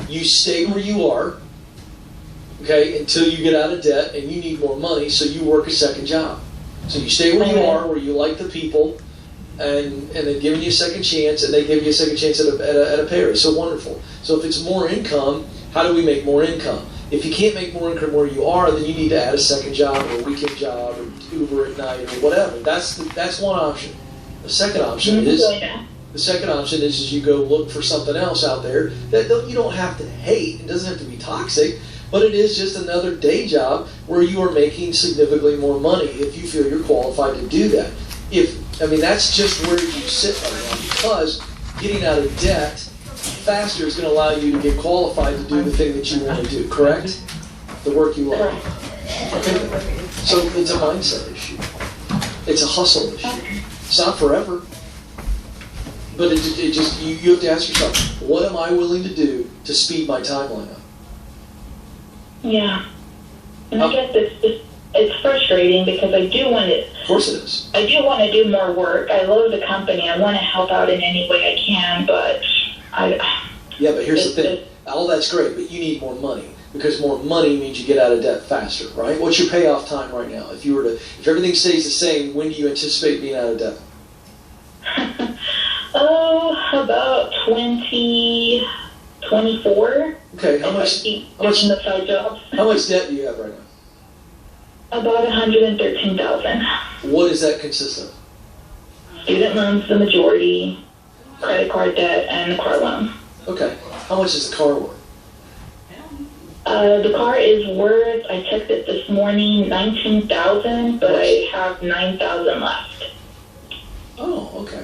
You stay where you are, okay, until you get out of debt and you need more money, so you work a second job. So you stay where you are, where you like the people, and they're giving you a second chance, and they give you a second chance at a pay raise. So wonderful. So if it's more income, how do we make more income? If you can't make more income where you are, then you need to add a second job or a weekend job or Uber at night or whatever. That's one option. The second option is you go look for something else out there that you don't have to hate. It doesn't have to be toxic, but it is just another day job where you are making significantly more money if you feel you're qualified to do that. That's just where you sit right now, because getting out of debt faster is going to allow you to get qualified to do the thing that you want to do, correct? The work you love. Okay. So it's a mindset issue. It's a hustle issue. It's not forever. But it just you have to ask yourself, what am I willing to do to speed my timeline up? Yeah. And I guess it's frustrating because I do want to. Of course it is. I do want to do more work. I love the company. I want to help out in any way I can, but Yeah, but here's the thing. All that's great, but you need more money, because more money means you get out of debt faster, right? What's your payoff time right now? If everything stays the same, when do you anticipate being out of debt? About 2024. Okay, how much debt do you have right now? About $113,000. What does that consist of? Student loans, the majority, credit card debt, and the car loan. Okay, how much is the car worth? The car is worth, I checked it this morning, $19,000, but I have $9,000 left. Oh, okay.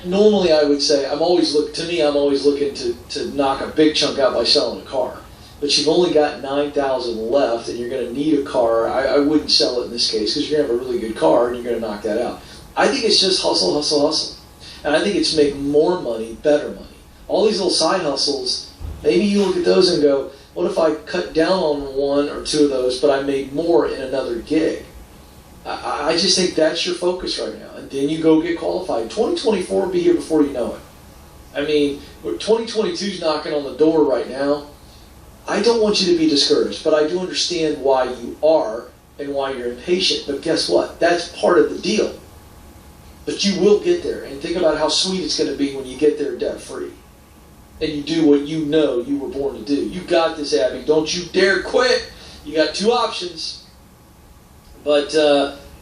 Normally I would say, I'm always looking to knock a big chunk out by selling a car. But you've only got $9,000 left, and you're going to need a car. I wouldn't sell it in this case, because you're going to have a really good car, and you're going to knock that out. I think it's just hustle, hustle, hustle. And I think it's make more money, better money. All these little side hustles, maybe you look at those and go, what if I cut down on one or two of those, but I made more in another gig? I just think that's your focus right now. And then you go get qualified. 2024 will be here before you know it. 2022 is knocking on the door right now. I don't want you to be discouraged, but I do understand why you are and why you're impatient. But guess what? That's part of the deal. But you will get there. And think about how sweet it's going to be when you get there debt-free. And you do what you know you were born to do. You got this, Abby. Don't you dare quit. You got two options. But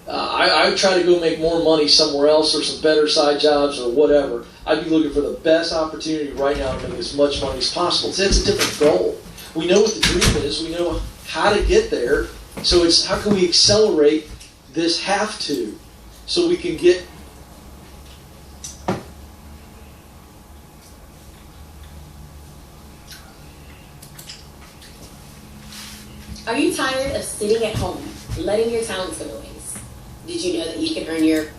I would try to go make more money somewhere else, or some better side jobs or whatever. I'd be looking for the best opportunity right now to make as much money as possible. So that's a different goal. We know what the dream is. We know how to get there. So it's how can we accelerate this have to so we can get. Are you tired of sitting at home, letting your talents go to waste? Did you know that you can earn your...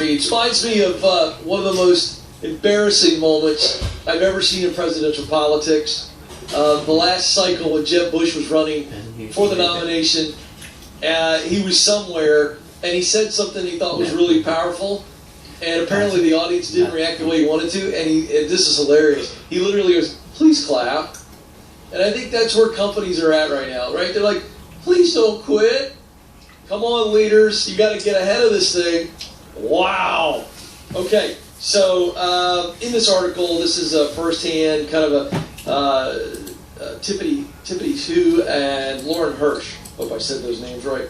It reminds me of one of the most embarrassing moments I've ever seen in presidential politics. The last cycle when Jeb Bush was running for the nomination, he was somewhere and he said something he thought was really powerful, and apparently the audience didn't react the way he wanted to, and this is hilarious. He literally goes, "Please clap." And I think that's where companies are at right now, right? They're like, please don't quit. Come on, leaders. You got to get ahead of this thing. Wow. Okay, so in this article, this is a firsthand kind of a Tiffany Tu and Lauren Hirsch. Hope I said those names right.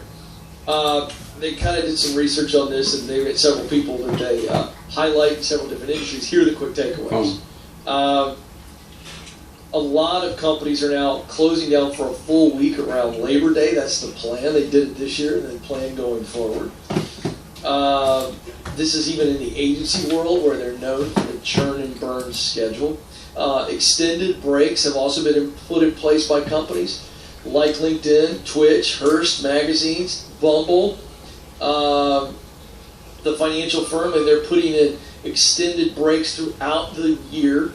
They kind of did some research on this, and they had several people that they highlight in several different industries. Here are the quick takeaways. A lot of companies are now closing down for a full week around Labor Day. That's the plan. They did it this year, and they plan going forward. This is even in the agency world, where they're known for the churn and burn schedule. Extended breaks have also been put in place by companies like LinkedIn, Twitch, Hearst Magazines, Bumble, the financial firm, and they're putting in extended breaks throughout the year.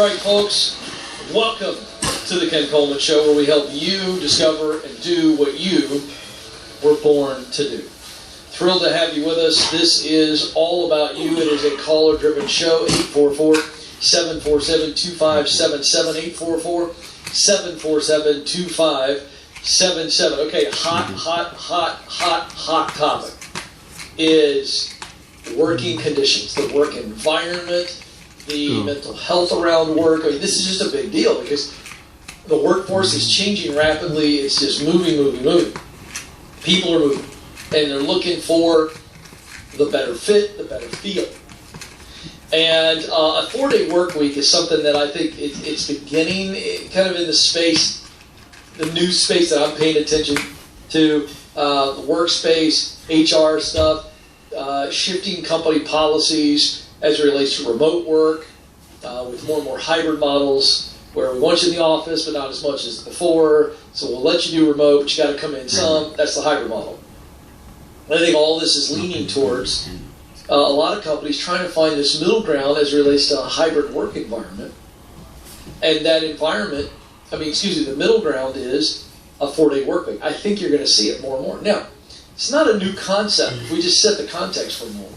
All right, folks, welcome to the Ken Coleman Show, where we help you discover and do what you were born to do. Thrilled to have you with us. This is all about you. It is a caller-driven show. 844-747-2577. 844-747-2577. Okay, hot topic is working conditions, the work environment, the mental health around work. I mean, this is just a big deal because the workforce is changing rapidly. It's just moving. People are moving, and they're looking for the better fit, the better feel. And a 4-day work week is something that I think it's beginning kind of in the space, the new space that I'm paying attention to, the workspace, HR stuff, shifting company policies as it relates to remote work, with more and more hybrid models where we want you in the office but not as much as before, so we'll let you do remote, but you got to come in some. That's the hybrid model. And I think all this is leaning towards a lot of companies trying to find this middle ground as it relates to a hybrid work environment. And that environment, the middle ground is a 4-day work week. I think you're going to see it more and more. Now, it's not a new concept if we just set the context for a moment.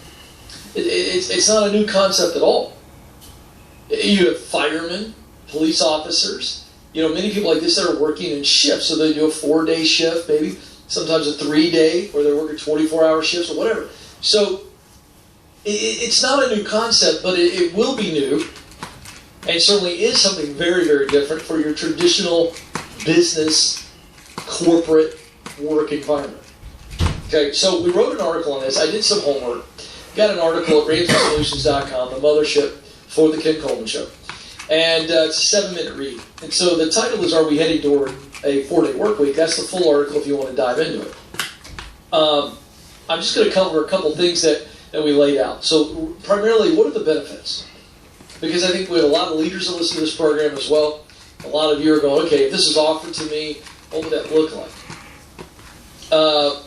It's not a new concept at all. You have firemen, police officers, many people like this that are working in shifts. So they do a 4-day shift, maybe sometimes a 3-day, where they're working 24-hour shifts or whatever. So it's not a new concept, but it will be new, and certainly is something very, very different for your traditional business, corporate work environment. Okay, so we wrote an article on this. I did some homework. Got an article at RamseySolutions.com, the mothership for the Ken Coleman Show. And it's a 7-minute read. And so the title is, Are We Heading Toward a 4-Day Work Week? That's the full article if you want to dive into it. I'm just going to cover a couple things that we laid out. So primarily, what are the benefits? Because I think we have a lot of leaders that listen to this program as well. A lot of you are going, okay, if this is offered to me, what would that look like?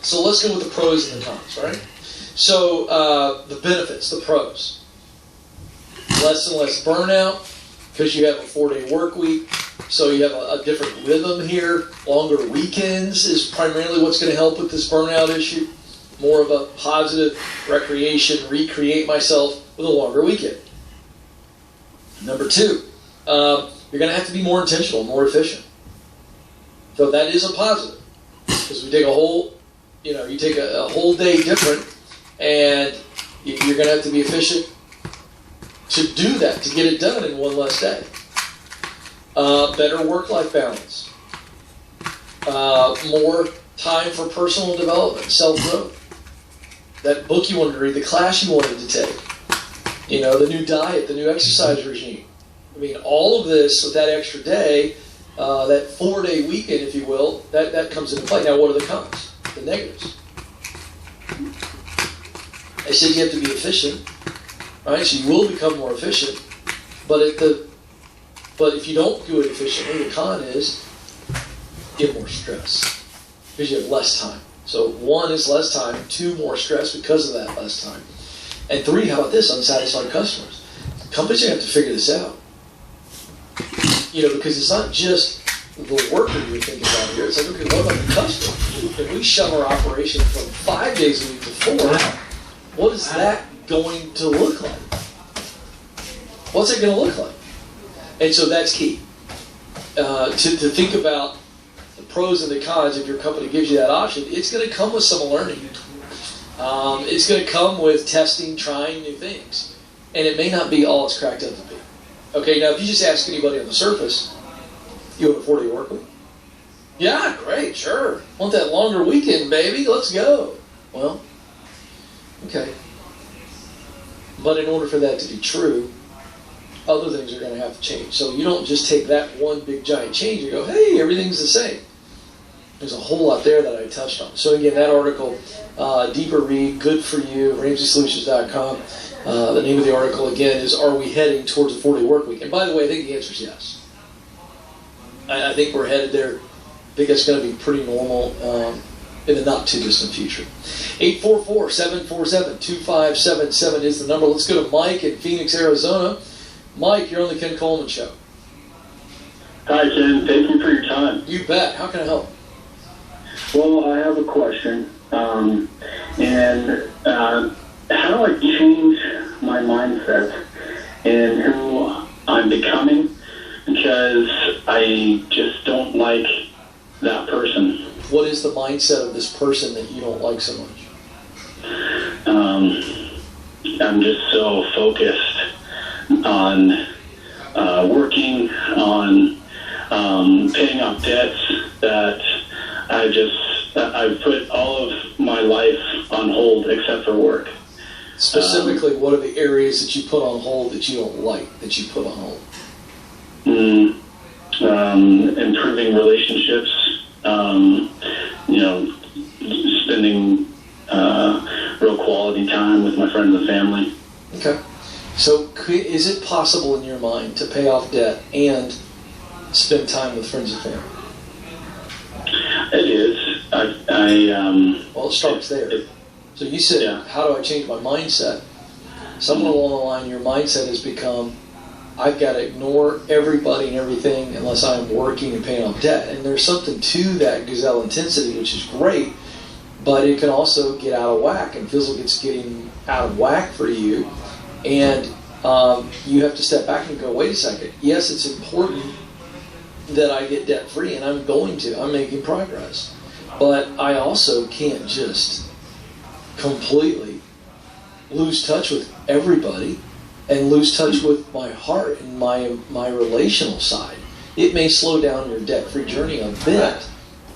So let's go with the pros and the cons, right? So the benefits, the pros. Less and less burnout because you have a 4-day work week. So you have a different rhythm here. Longer weekends is primarily what's going to help with this burnout issue. More of a positive recreation, recreate myself with a longer weekend. Number 2, you're going to have to be more intentional, more efficient. So that is a positive. Because we take a whole, you take a whole day different, and you're going to have to be efficient to do that, to get it done in one less day. Better work-life balance. More time for personal development, self-growth. That book you wanted to read, the class you wanted to take. The new diet, the new exercise regime. All of this with that extra day, that 4-day weekend, if you will, that comes into play. Now, what are the cons? The negatives. I said you have to be efficient, right? So you will become more efficient, but if you don't do it efficiently, the con is you have more stress because you have less time. So 1 is less time, 2 more stress because of that less time, and 3, how about this? Unsatisfied customers. Companies are going to have to figure this out, because it's not just the worker you're thinking about here. It's like, okay, what about the customer? If we shove our operation from 5 days a week to 4, what is that going to look like? What's it going to look like? And so that's key. To think about the pros and the cons. If your company gives you that option, it's going to come with some learning. It's going to come with testing, trying new things. And it may not be all it's cracked up to be. Okay, now if you just ask anybody on the surface, you have a 4-day work week? Yeah, great, sure. Want that longer weekend, baby? Let's go. Well, okay. But in order for that to be true, other things are going to have to change. So you don't just take that one big giant change and go, hey, everything's the same. There's a whole lot there that I touched on. So again, that article, deeper read, good for you, RamseySolutions.com. The name of the article, again, is Are We Heading Towards a 4-Day Work Week? And by the way, I think the answer is yes. I think we're headed there. I think that's going to be pretty normal in the not-too-distant future. 844-747-2577 is the number. Let's go to Mike in Phoenix, Arizona. Mike, you're on the Ken Coleman Show. Hi, Ken. Thank you for your time. You bet. How can I help? Well, I have a question. How do I change my mindset in who I'm becoming? Because I just don't like that person. What is the mindset of this person that you don't like so much? I'm just so focused on working, on paying off debts that I've put all of my life on hold except for work. Specifically, what are the areas that you put on hold that you don't like that you put on hold? Improving relationships, spending real quality time with my friends and family. Okay. So is it possible in your mind to pay off debt and spend time with friends and family? It is. Well, it starts there. So you said, Yeah. how do I change my mindset? Somewhere along the line, your mindset has become, I've got to ignore everybody and everything unless I'm working and paying off debt. And there's something to that gazelle intensity, which is great, but it can also get out of whack, and feels like it's getting out of whack for you. And you have to step back and go, wait a second. Yes, it's important that I get debt free, and I'm going to. I'm making progress. But I also can't just completely lose touch with everybody and lose touch with my heart and my relational side. It may slow down your debt-free journey a bit,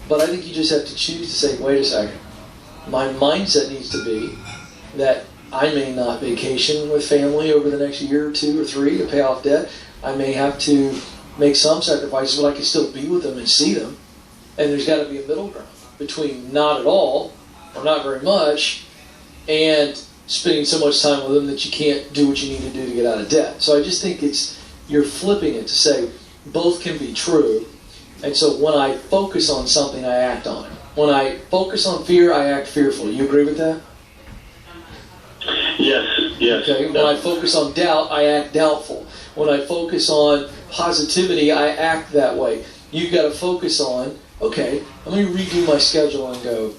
but I think you just have to choose to say, wait a second, my mindset needs to be that I may not vacation with family over the next year or 2 or 3 to pay off debt. I may have to make some sacrifices, but I can still be with them and see them. And there's got to be a middle ground between not at all or not very much and spending so much time with them that you can't do what you need to do to get out of debt. So I just think you're flipping it to say both can be true. And so when I focus on something, I act on it. When I focus on fear, I act fearful. You agree with that? Yes. Okay. When I focus on doubt, I act doubtful. When I focus on positivity, I act that way. You've got to focus on, okay, I'm going to redo my schedule and go,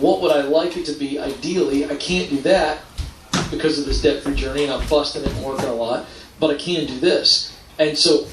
what would I like it to be? Ideally, I can't do that because of this debt-free journey, and I'm busting it and working a lot, but I can do this. And so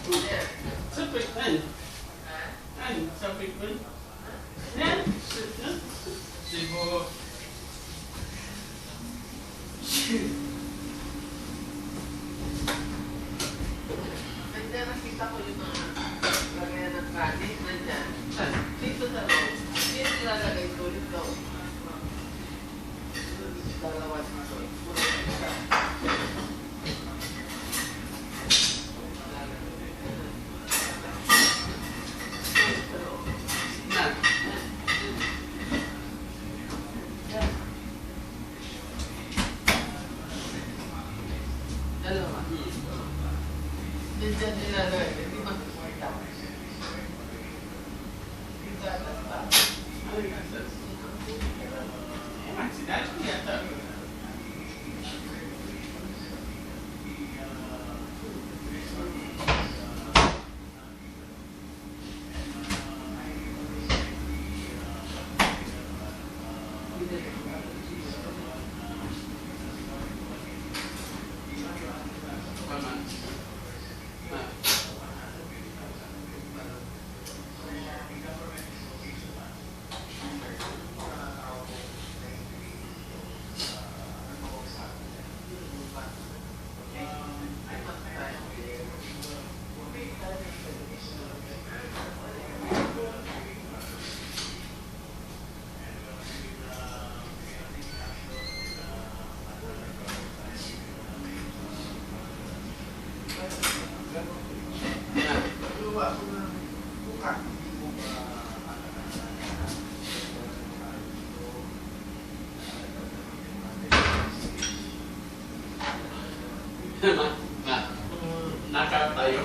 Sapit man. Ano? Sapit man. Yan. Sibo. Nandiyan nakita ko yung mga lagayan ng kanin. Nandiyan. Dito sa loob. Dito nilalagay ko dito. Dalawa dito. Dalawa. Nandiyan nilalagay. Hindi magkukwenta. Dito atas pa. Ay, asas. Ewan, si Daddy yata. Mama. Ma. Luwa ko na buka. Ma. Ma. Nakap tayo.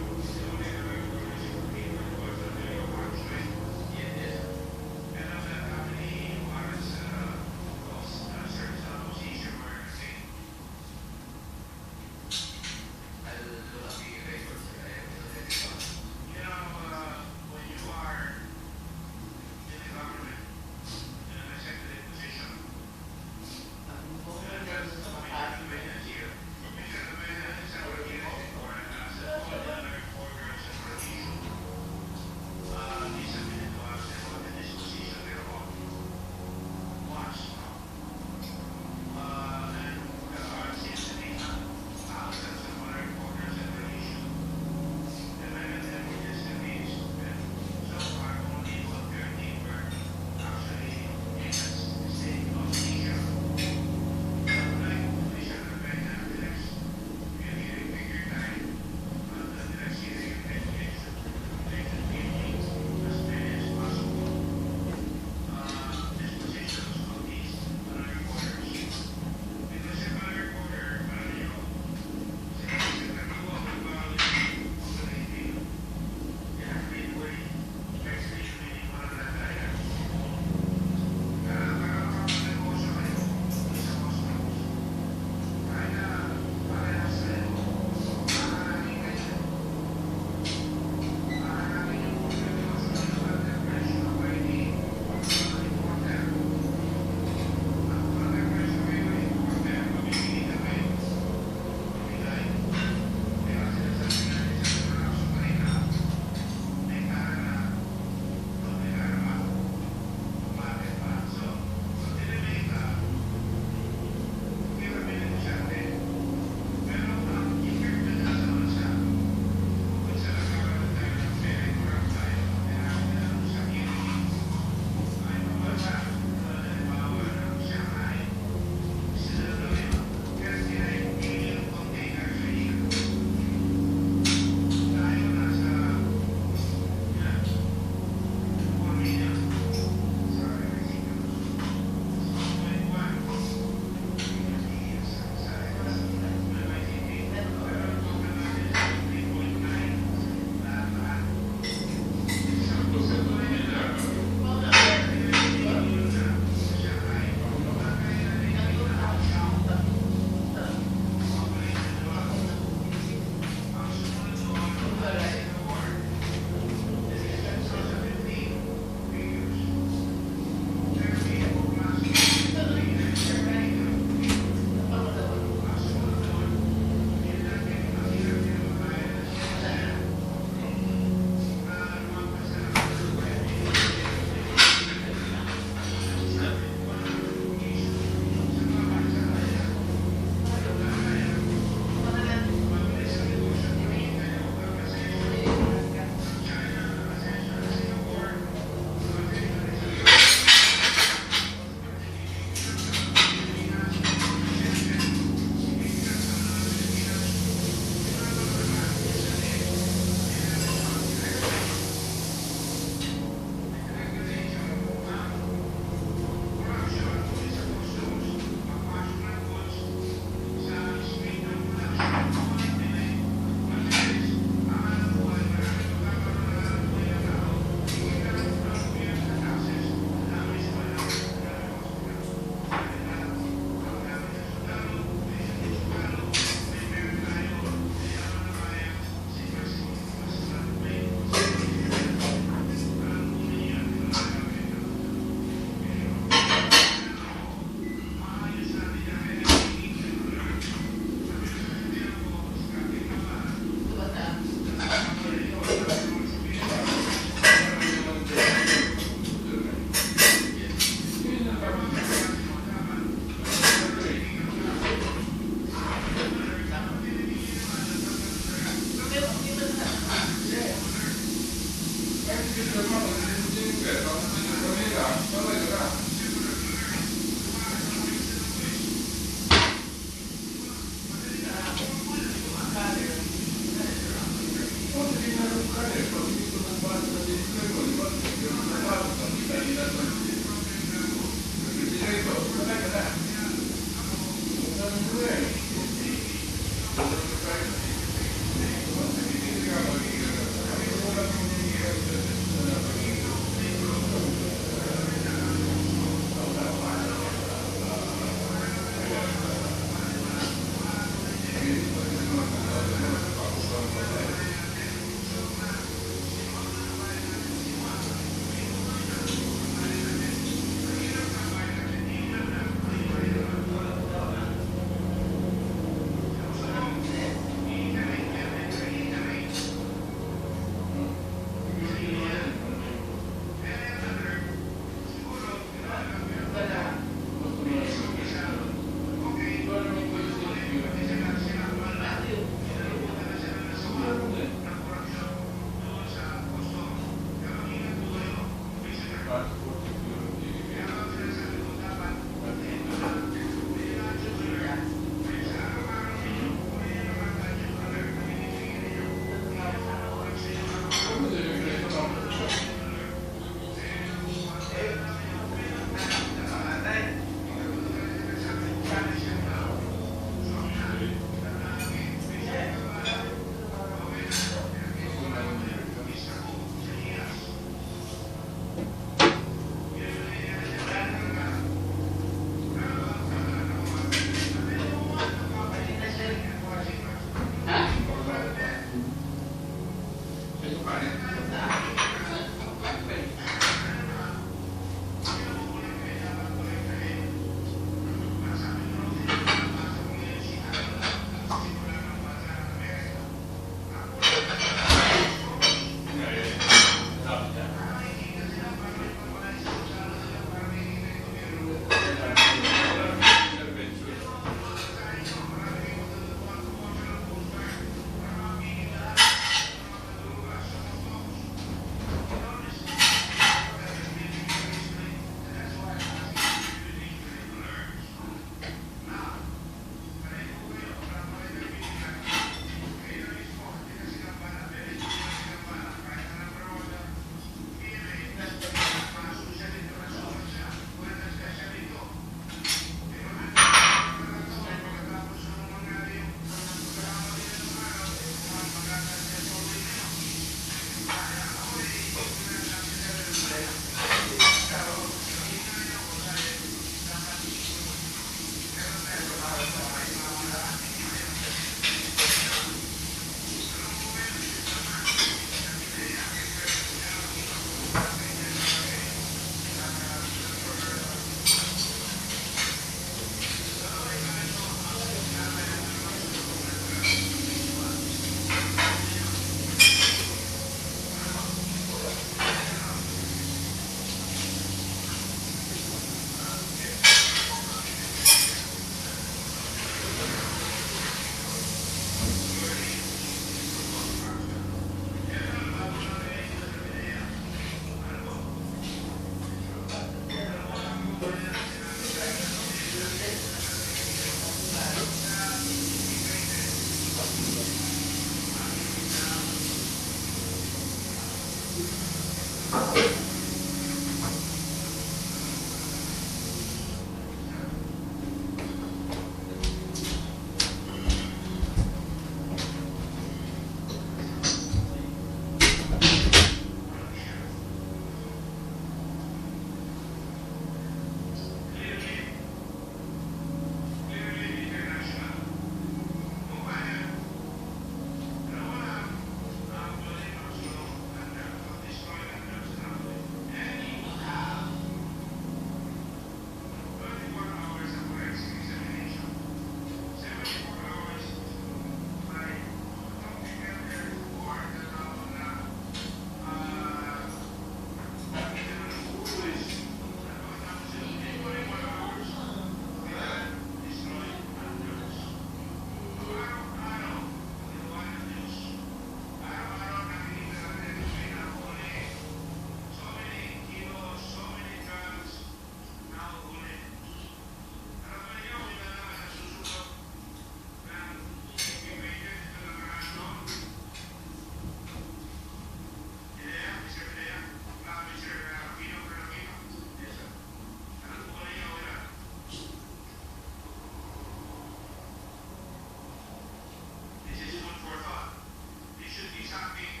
copy